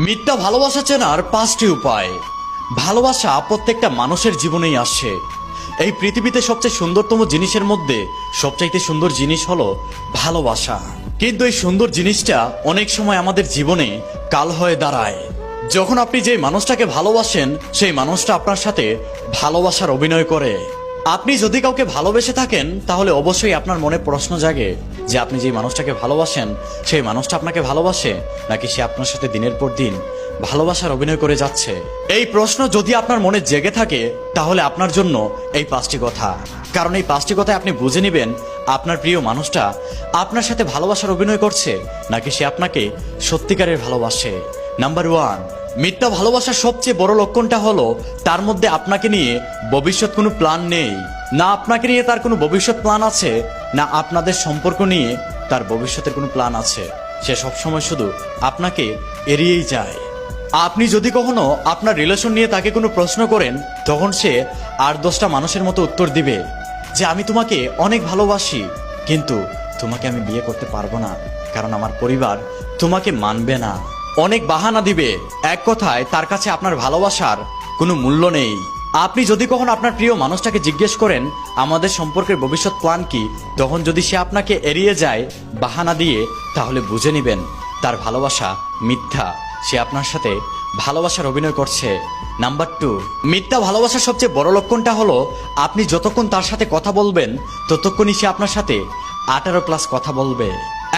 মিথ্যা ভালোবাসা চেনার 5টি উপায়। ভালোবাসা প্রত্যেকটা মানুষের জীবনেই আসে। এই পৃথিবীতে সবচেয়ে সুন্দরতম জিনিসের মধ্যে সবচাইতে সুন্দর জিনিস হলো ভালোবাসা। কিন্তু এই সুন্দর জিনিসটা অনেক সময় আমাদের জীবনে কাল হয়ে দাঁড়ায়। যখন আপনি যে মানুষটাকে ভালোবাসেন সেই মানুষটা আপনার সাথে ভালোবাসার অভিনয় করে। আপনি যদি কাউকে ভালোবেসে থাকেন তাহলে অবশ্যই আপনার মনে প্রশ্ন জাগে যে আপনি যে মানুষটাকে ভালোবাসেন সেই মানুষটা আপনাকে ভালোবাসে নাকি সে আপনার সাথে দিনের পর দিন ভালোবাসার অভিনয় করে যাচ্ছে। এই প্রশ্ন যদি আপনার মনে জেগে থাকে তাহলে আপনার জন্য এই 5টি কথা। কারণ এই 5টি কথায় আপনি বুঝে নেবেন আপনার প্রিয় মানুষটা আপনার সাথে ভালোবাসার অভিনয় করছে নাকি সে আপনাকে সত্যিকারের ভালোবাসে। নাম্বার 1, মিথ্যা ভালোবাসার সবচেয়ে বড় লক্ষণটা হলো তার মধ্যে আপনাকে নিয়ে ভবিষ্যৎ কোনো প্ল্যান নেই। না আপনাকে নিয়ে তার কোনো ভবিষ্যৎ প্ল্যান আছে, না আপনাদের সম্পর্ক নিয়ে তার ভবিষ্যতের কোনো প্ল্যান আছে। সে সবসময় শুধু আপনাকে এড়িয়েই যায়। আপনি যদি কখনো আপনার রিলেশন নিয়ে তাকে কোনো প্রশ্ন করেন তখন সে 8-10টা মানুষের মতো উত্তর দিবে যে আমি তোমাকে অনেক ভালোবাসি, কিন্তু তোমাকে আমি বিয়ে করতে পারবো না কারণ আমার পরিবার তোমাকে মানবে না। অনেক বাহানা দিবে। এক কথায় তার কাছে আপনার ভালোবাসার কোনো মূল্য নেই। আপনি যদি কখনো আপনার প্রিয় মানুষটাকে জিজ্ঞেস করেন আমাদের সম্পর্কের ভবিষ্যৎ প্ল্যান কি, তখন যদি সে আপনাকে এড়িয়ে যায় বাহানা দিয়ে, তাহলে বুঝে নেবেন তার ভালোবাসা মিথ্যা। সে আপনার সাথে ভালোবাসার অভিনয় করছে। নাম্বার 2, মিথ্যা ভালোবাসার সবচেয়ে বড় লক্ষণটা হলো আপনি যতক্ষণ তার সাথে কথা বলবেন ততক্ষণই সে আপনার সাথে 18+ কথা বলবে।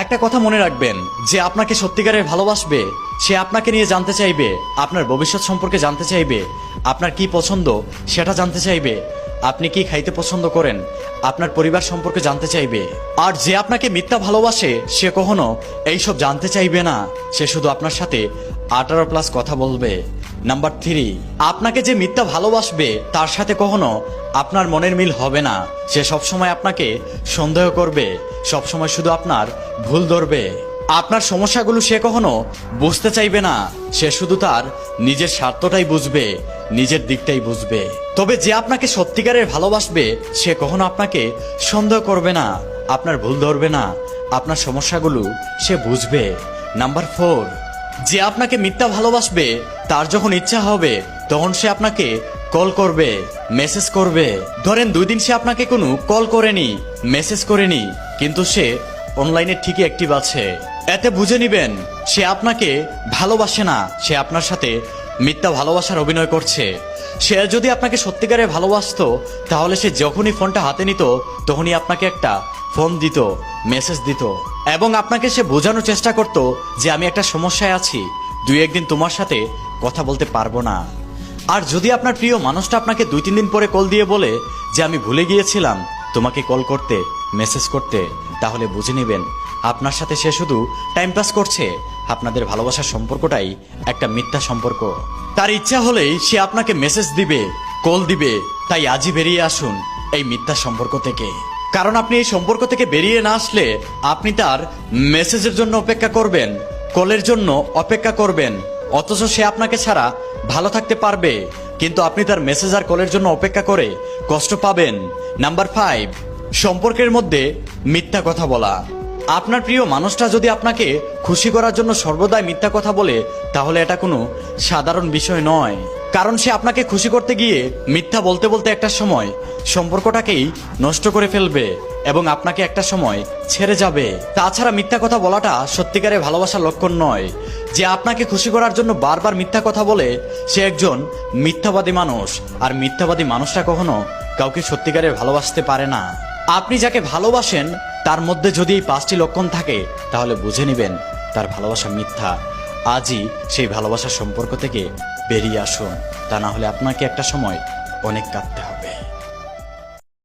একটা কথা মনে রাখবেন যে আপনাকে সত্যিকারের ভালোবাসবে সে আপনাকে নিয়ে জানতে চাইবে, আপনার ভবিষ্যৎ সম্পর্কে জানতে চাইবে, আপনার কি পছন্দ সেটা জানতে চাইবে, আপনি কি খাইতে পছন্দ করেন আপনার পরিবার সম্পর্কে জানতে চাইবে। আর যে আপনাকে মিথ্যা ভালোবাসে সে কখনো এইসব জানতে চাইবে না, সে শুধু আপনার সাথে 18+ কথা বলবে। নাম্বার 3, আপনাকে যে মিথ্যা ভালোবাসবে তার সাথে কখনো আপনার মনের মিল হবে না। সে সবসময় আপনাকে সন্দেহ করবে, সবসময় শুধু আপনার ভুল ধরবে। আপনার সমস্যাগুলো সে কখনো বুঝতে চাইবে না, সে শুধু তার নিজের স্বার্থটাই বুঝবে, নিজের দিকটাই বুঝবে। তবে যে আপনাকে সত্যিকারের ভালোবাসবে সে কখনো আপনাকে সন্দেহ করবে না, আপনার ভুল ধরবে না, আপনার সমস্যাগুলো সে বুঝবে। নাম্বার 4, যে আপনাকে মিথ্যা ভালোবাসবে তার যখন ইচ্ছা হবে তখন সে আপনাকে কল করবে, মেসেজ করবে। ধরেন 2 দিন সে আপনাকে কোনো কল করেনি, মেসেজ করেনি, কিন্তু সে অনলাইনে ঠিকই অ্যাক্টিভ আছে। এতে বুঝে নিবেন সে আপনাকে ভালোবাসে না, সে আপনার সাথে মিথ্যা ভালোবাসার অভিনয় করছে। সে যদি আপনাকে সত্যিকারে ভালোবাসতো তাহলে সে যখনই ফোনটা হাতে নিত তখনই আপনাকে একটা ফোন দিত, মেসেজ দিত এবং আপনাকে সে বোঝানোর চেষ্টা করত যে আমি একটা সমস্যায় আছি, 2-1 দিন তোমার সাথে কথা বলতে পারবো না। আর যদি আপনার প্রিয় মানুষটা আপনাকে 2-3 দিন পরে কল দিয়ে বলে যে আমি ভুলে গিয়েছিলাম তোমাকে কল করতে, মেসেজ করতে, তাহলে বুঝে নেবেন আপনার সাথে সে শুধু টাইম পাস করছে। আপনাদের ভালোবাসার সম্পর্কটাই একটা মিথ্যা সম্পর্ক। তার ইচ্ছা হলেই সে আপনাকে মেসেজ দিবে, কল দিবে। তাই আজই বেরিয়ে আসুন এই মিথ্যা সম্পর্ক থেকে। কারণ আপনি এই সম্পর্ক থেকে বেরিয়ে না আসলে আপনি তার মেসেজের জন্য অপেক্ষা করবেন, কলের জন্য অপেক্ষা করবেন, অথচ সে আপনাকে ছাড়া ভালো থাকতে পারবে, কিন্তু আপনি তার মেসেজ আর কলের জন্য অপেক্ষা করে কষ্ট পাবেন। নাম্বার 5, সম্পর্কের মধ্যে মিথ্যা কথা বলা। আপনার প্রিয় মানুষটা যদি আপনাকে খুশি করার জন্য সর্বদাই মিথ্যা কথা বলে তাহলে এটা কোনো সাধারণ বিষয় নয়। কারণ সে আপনাকে খুশি করতে গিয়ে মিথ্যা বলতে বলতে একটা সময় সম্পর্কটাকেই নষ্ট করে ফেলবে এবং আপনাকে একটা সময় ছেড়ে যাবে। তাছাড়া মিথ্যা কথা বলাটা সত্যিকারের ভালোবাসার লক্ষণ নয়। যে আপনাকে খুশি করার জন্য বারবার মিথ্যা কথা বলে সে একজন মিথ্যাবাদী মানুষ, আর মিথ্যাবাদী মানুষটা কখনো কাউকে সত্যিকারের ভালোবাসতে পারে না। আপনি যাকে ভালোবাসেন তার মধ্যে যদি এই 5টি লক্ষণ থাকে তাহলে বুঝে নেবেন তার ভালোবাসা মিথ্যা। আজই সেই ভালোবাসার সম্পর্ক থেকে বেরিয়ে আসুন, তা না হলে আপনাকে একটা সময় অনেক কাঁদতে হবে।